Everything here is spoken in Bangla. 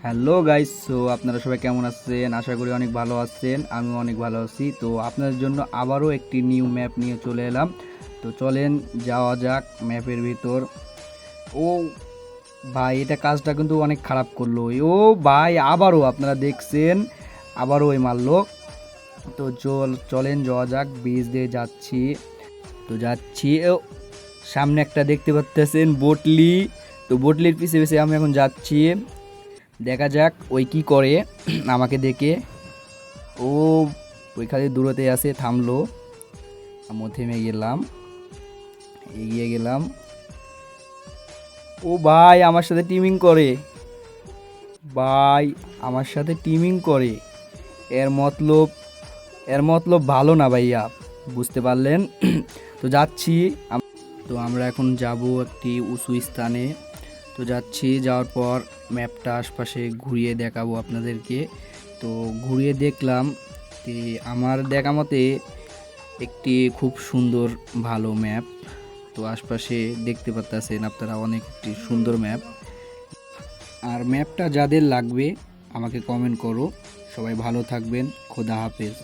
হ্যালো গাইস, সো আপনারা সবাই কেমন আছেন? আশা করি অনেক ভালো আছেন। আমি অনেক ভালো আছি। তো আপনাদের জন্য আবারও একটি নিউ ম্যাপ নিয়ে চলে এলাম। তো চলেন যাওয়া যাক ম্যাপের ভিতর। ও ভাই, এটা কাজটা কিন্তু অনেক খারাপ করলো। ও ভাই, আবারও আপনারা দেখছেন, আবারও ওই মারলো। তো চলেন যাওয়া যাক, ব্রিজ দিয়ে যাচ্ছি। তো যাচ্ছি ও, সামনে একটা দেখতে পাচ্তেছেন বটলি। তো বটলির পিছে পিছে আমি এখন যাচ্ছি। দেখা যাক ওই কি করে আমাকে দেখে। ও ওইখানে দূরতে আছে, থামলো। আমি থেমে গেলাম, এগিয়ে গেলাম। ও ভাই, আমার সাথে টিমিং করে। ভাই, আমার সাথে টিমিং করে। এর মতলব এর মতলব ভালো না ভাইয়া, বুঝতে পারলেন? তো যাচ্ছি। তো আমরা এখন যাব একটি উঁচু স্থানে। তো যাচ্ছি, যাওয়ার পর ম্যাপটা আশপাশে ঘুরিয়ে দেখাবো আপনাদেরকে। তো ঘুরিয়ে দেখলাম যে আমার দেখা মতে একটি খুব সুন্দর ভালো ম্যাপ। তো আশপাশে দেখতে পাচ্ছেন আপনারা, অনেক একটি সুন্দর ম্যাপ। আর ম্যাপটা যাদের লাগবে আমাকে কমেন্ট করো। সবাই ভালো থাকবেন। খোদা হাফেজ।